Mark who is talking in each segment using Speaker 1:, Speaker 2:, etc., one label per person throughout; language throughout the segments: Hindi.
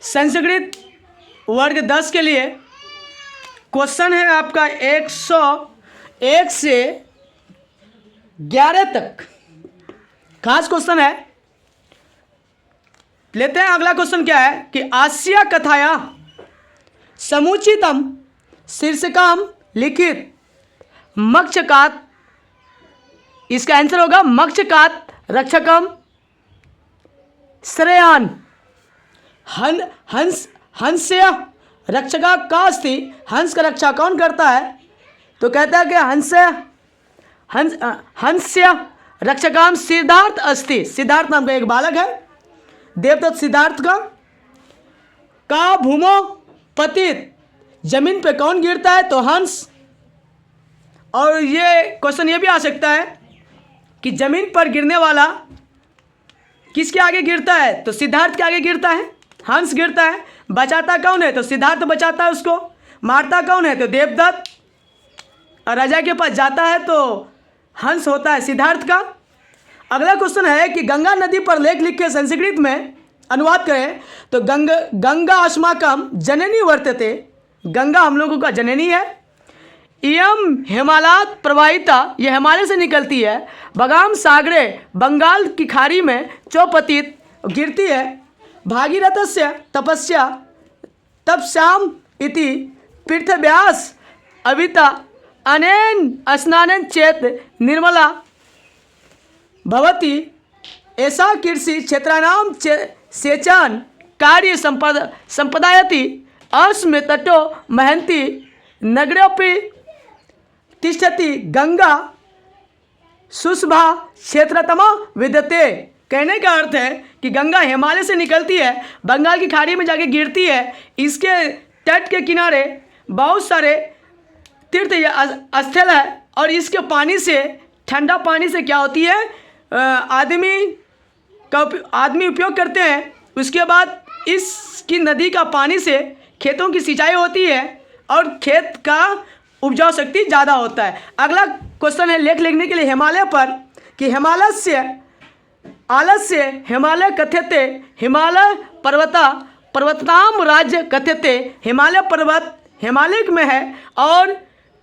Speaker 1: संस्कृत वर्ग 10 के लिए क्वेश्चन है आपका 101 से 11 तक खास क्वेश्चन है। लेते हैं अगला क्वेश्चन क्या है कि आस्या कथाया समुचितम शीर्षकम लिखित मक्षकात, इसका आंसर होगा मक्षकात रक्षकम श्रेयान हंस्य रक्षका का अस्ति। हंस का रक्षा कौन करता है? तो कहता है कि हंस्य रक्षकाम सिद्धार्थ अस्ति। सिद्धार्थ नाम का एक बालक है, देवदत्त सिद्धार्थ का भूमो पतित, जमीन पे कौन गिरता है? तो हंस। और ये क्वेश्चन ये भी आ सकता है कि जमीन पर गिरने वाला किसके आगे गिरता है? तो सिद्धार्थ के आगे गिरता है, हंस गिरता है। बचाता कौन है? तो सिद्धार्थ बचाता है उसको। मारता कौन है? तो देवदत्त। और राजा के पास जाता है तो हंस होता है सिद्धार्थ का। अगला क्वेश्चन है कि गंगा नदी पर लेख लिख के संस्कृत में अनुवाद करें तो गंगा अस्माकम जननी वर्तते। गंगा हम लोगों का जननी है। इयम हिमालयात प्रवाहिता, यह हिमालय से निकलती है। बगाम सागरे, बंगाल की खाड़ी में चौपतित गिरती है। भागीरथस्य तपस्या तपस्याम इति पृथ्व्यास अविता अनेन स्नानन चेत निर्मला भवति। ऐसा कृषि क्षेत्राणाम सेचन कार्य संपदायति अस्म तटो महंती नगरोपि तिष्ठति गंगा सुशभा क्षेत्रतमा विद्यते। कहने का अर्थ है कि गंगा हिमालय से निकलती है, बंगाल की खाड़ी में जाके गिरती है। इसके तट के किनारे बहुत सारे तीर्थ स्थल है और इसके पानी से, ठंडा पानी से क्या होती है, आदमी उपयोग करते हैं। उसके बाद इसकी नदी का पानी से खेतों की सिंचाई होती है और खेत का उपजाऊ शक्ति ज़्यादा होता है। अगला क्वेश्चन है लेख लिखने के लिए हिमालय पर कि आलस्य हिमालय कथ्यते, हिमालय पर्वताम राज्य कथ्यते। हिमालय पर्वत हिमालय में है और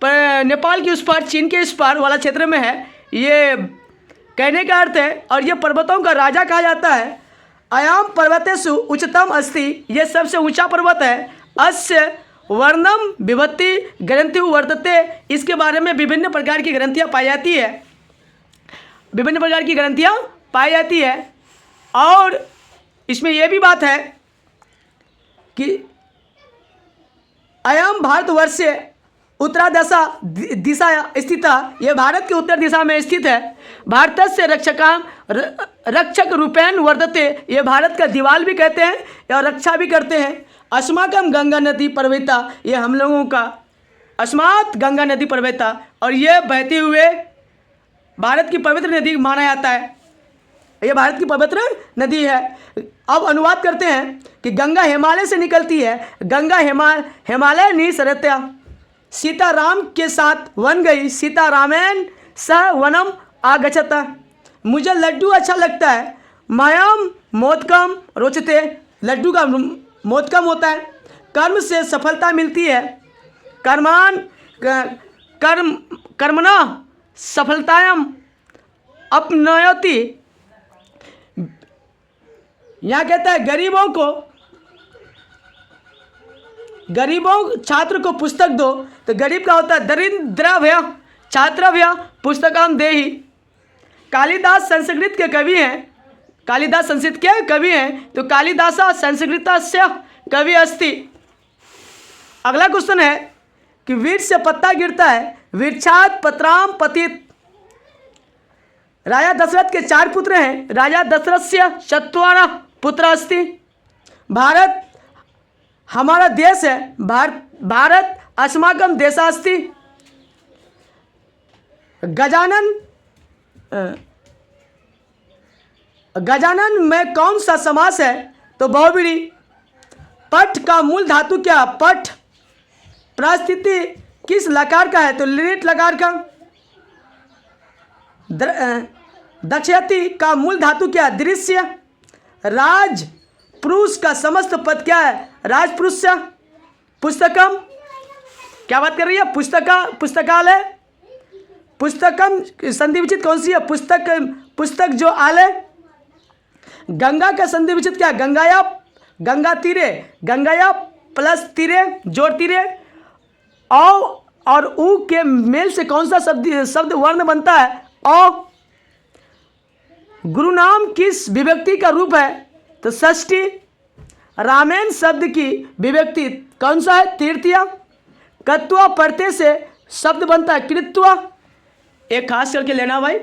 Speaker 1: नेपाल के उस पार, चीन के इस पार वाला क्षेत्र में है। ये कहने का अर्थ है और ये पर्वतों का राजा कहा जाता है। अयाम पर्वतेषु उच्चतम अस्ति, ये सबसे ऊंचा पर्वत है। अस्य वर्णम विभक्ति ग्रंथि वर्तते, इसके बारे में विभिन्न प्रकार की ग्रंथियाँ पाई जाती है, विभिन्न प्रकार की ग्रंथियाँ पाई जाती है। और इसमें यह भी बात है कि अयम भारतवर्ष उत्तरादशा दिशा स्थित, यह भारत के उत्तर दिशा में स्थित है। भारत से रक्षक रूपेण वर्तते, ये भारत का दीवाल भी कहते हैं और रक्षा भी करते हैं। अस्माकम गंगा नदी प्रवहिता, ये हम लोगों का अस्मात् गंगा नदी प्रवहिता, और ये बहते हुए भारत की पवित्र नदी माना जाता है। ये भारत की पवित्र नदी है। अब अनुवाद करते हैं कि गंगा हिमालय से निकलती है। गंगा हिमालय निसरत्या, सीता राम के साथ वन गई। सीता रामेन सह वनम आगच्छत। मुझे लड्डू अच्छा लगता है। मयम मोदकम रोचते, लड्डू का मोदकम होता है। कर्म से सफलता मिलती है। कर्मणा सफलतायाम अपनयति। यहाँ कहता है गरीबों छात्र को पुस्तक दो, तो गरीब का होता है दरिद्रभ्य छात्रभ्य पुस्तकम देहि। कालिदास संस्कृत के कवि हैं। कालिदास संस्कृत के कवि हैं, तो कालिदास संस्कृतस्य कवि अस्ति। अगला क्वेश्चन है कि वृक्ष से पत्ता गिरता है। वृक्षात पत्राम पतित। राजा दशरथ के 4 पुत्र हैं। राजा दशरथ से चत्वारः पुत्र अस्ति। भारत हमारा देश है। भारत अस्माकम देशास्ति। गजानन में कौन सा समास है? तो बहुव्रीहि। पठ का मूल धातु क्या? पठ। प्रस्थिति किस लकार का है? तो लिट लकार का। दक्षयति का मूल धातु क्या? दृश्य। राज पुरुष का समस्त पद क्या है? राजपुरुष। पुस्तकम, क्या बात कर रही है? पुस्तकालय। पुस्तकम संधि विच्छेद कौन सी है? पुस्तक जो आलय। गंगा का संधि विच्छेद क्या? गंगा तीरे, गंगाया प्लस तीरे जोड़ तीरे। औ और ऊ के मेल से कौन सा शब्द वर्ण बनता है? औ। गुरु नाम किस विभक्ति का रूप है? तो षष्ठी। रामेन शब्द की विभक्ति कौन सा है? तृतीया। कत्वा प्रत्यय से शब्द बनता है कृत्वा। एक खास करके लेना भाई।